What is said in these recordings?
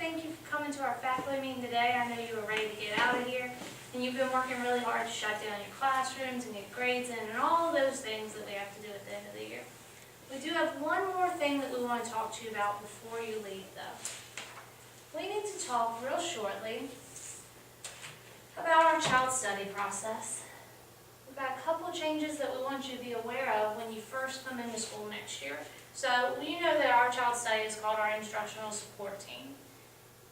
thank you for coming to our faculty meeting today. I know you were ready to get out of here, and you've been working really hard to shut down your classrooms and get grades in and all those things that we have to do at the end of the year. We do have one more thing that we want to talk to you about before you leave, though. We need to talk real shortly about our child study process. We've got a couple changes that we want you to be aware of when you first come into school next year. So you know that our child study is called our instructional support team.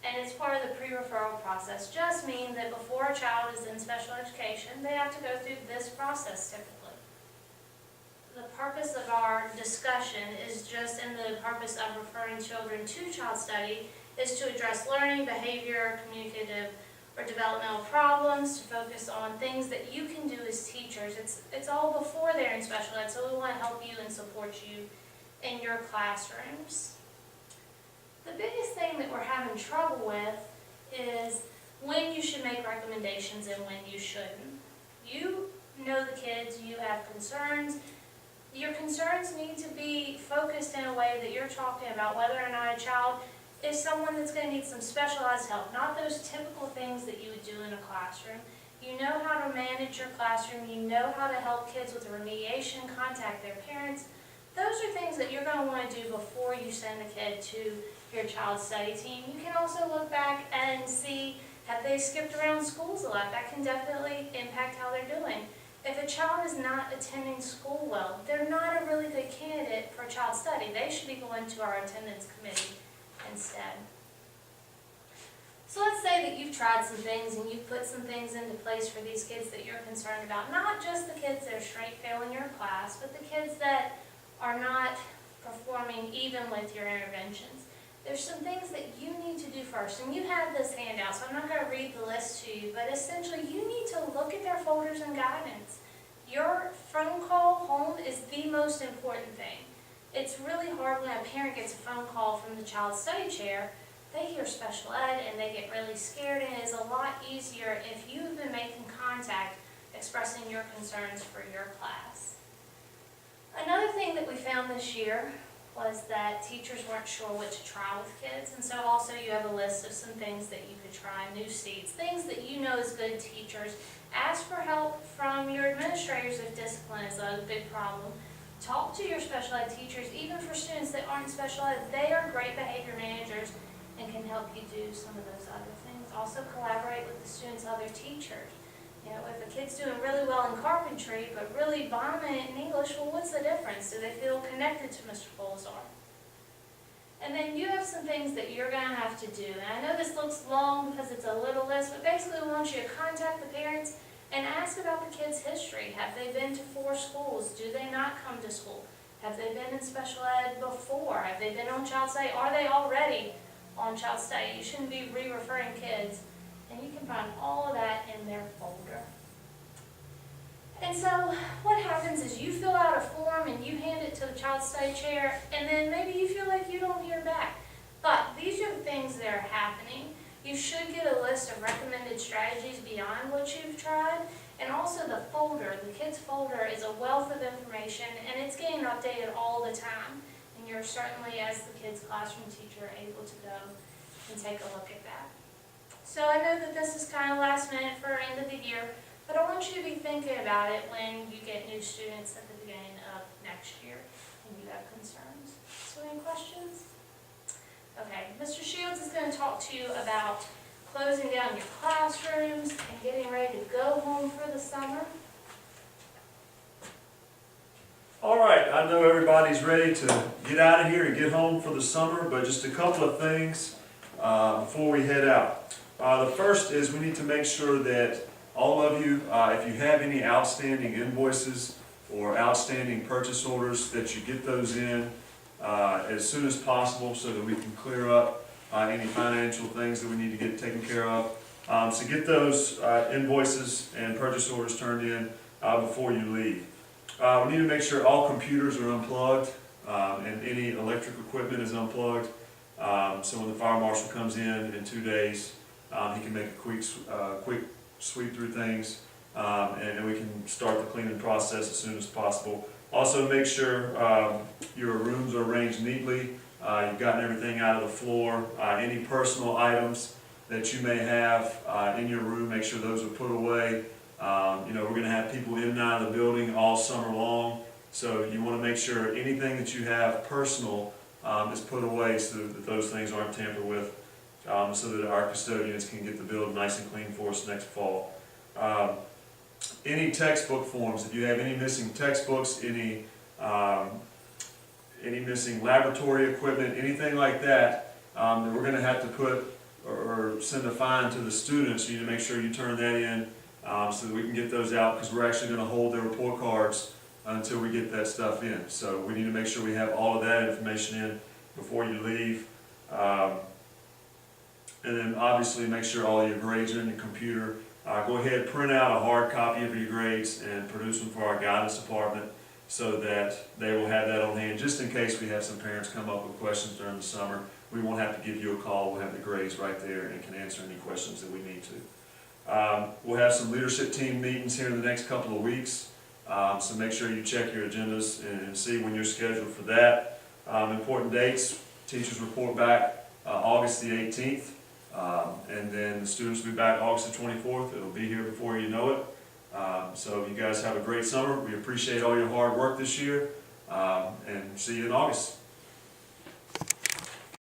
And it's part of the pre-referral process. Just means that before a child is in special education, they have to go through this process typically. The purpose of our discussion is just in the purpose of referring children to child study is to address learning, behavior, communicative, or developmental problems, to focus on things that you can do as teachers. It's all before they're in special ed, so we want to help you and support you in your classrooms. The biggest thing that we're having trouble with is when you should make recommendations and when you shouldn't. You know the kids, you have concerns. Your concerns need to be focused in a way that you're talking about whether or not a child is someone that's going to need some specialized help, not those typical things that you would do in a classroom. You know how to manage your classroom, you know how to help kids with remediation, contact their parents. Those are things that you're going to want to do before you send a kid to your child study team. You can also look back and see, have they skipped around schools a lot? That can definitely impact how they're doing. If a child is not attending school well, they're not a really good candidate for child study. They should be going to our attendance committee instead. So let's say that you've tried some things and you've put some things into place for these kids that you're concerned about. Not just the kids that are straight failing your class, but the kids that are not performing even with your interventions. There's some things that you need to do first, and you have this handout, so I'm not going to read the list to you, but essentially you need to look at their folders and guidance. Your phone call home is the most important thing. It's really hard when a parent gets a phone call from the child study chair. They hear special ed and they get really scared, and it is a lot easier if you've been making contact expressing your concerns for your class. Another thing that we found this year was that teachers weren't sure what to try with kids, and so also you have a list of some things that you could try, new seats, things that you know as good teachers. Ask for help from your administrators if discipline is a big problem. Talk to your special ed teachers, even for students that aren't special ed. They are great behavior managers and can help you do some of those other things. Also collaborate with the students' other teachers. You know, if a kid's doing really well in carpentry, but really bombing it in English, well, what's the difference? Do they feel connected to Mr. Bolzar? And then you have some things that you're going to have to do. And I know this looks long because it's a little list, but basically we want you to contact the parents and ask about the kids' history. Have they been to 4 schools? Do they not come to school? Have they been in special ed before? Have they been on child study? Are they already on child study? You shouldn't be re-referring kids. And you can find all of that in their folder. And so what happens is you fill out a form and you hand it to the child study chair, and then maybe you feel like you don't hear back. But these are the things that are happening. You should get a list of recommended strategies beyond what you've tried. And also the folder, the kids' folder is a wealth of information, and it's getting updated all the time. And you're certainly, as the kids' classroom teacher, able to go and take a look at that. So I know that this is kind of last minute for end of the year, but I want you to be thinking about it when you get new students at the beginning of next year and you have concerns. So any questions? Okay, Mr. Shields is going to talk to you about closing down your classrooms and getting ready to go home for the summer. All right, I know everybody's ready to get out of here and get home for the summer, but just a couple of things before we head out. The first is we need to make sure that all of you, if you have any outstanding invoices or outstanding purchase orders, that you get those in as soon as possible so that we can clear up any financial things that we need to get taken care of. So get those invoices and purchase orders turned in before you leave. We need to make sure all computers are unplugged and any electric equipment is unplugged. So when the fire marshal comes in 2 days, he can make a quick sweep through things, and we can start the cleaning process as soon as possible. Also make sure your rooms are arranged neatly you've gotten everything out of the floor. Any personal items that you may have in your room, make sure those are put away. You know, we're going to have people in and out of the building all summer long, so you want to make sure anything that you have personal is put away so that those things aren't tampered with, so that our custodians can get the building nice and clean for us next fall. Any textbook forms, if you have any missing textbooks, any missing laboratory equipment, anything like that, that we're going to have to put or send a fine to the students, you need to make sure you turn that in so that we can get those out, because we're actually going to hold their report cards until we get that stuff in. So we need to make sure we have all of that information in before you leave. And then obviously make sure all of your grades are in your computer. Go ahead, print out a hard copy of your grades and produce them for our guidance department so that they will have that on hand, just in case we have some parents come up with questions during the summer. We won't have to give you a call, we'll have the grades right there and can answer any questions that we need to. We'll have some leadership team meetings here in the next couple of weeks, so make sure you check your agendas and see when you're scheduled for that. Important dates, teachers report back August the 18th. And then the students will be back August the 24th. It'll be here before you know it. So you guys have a great summer. We appreciate all your hard work this year, and see you in August.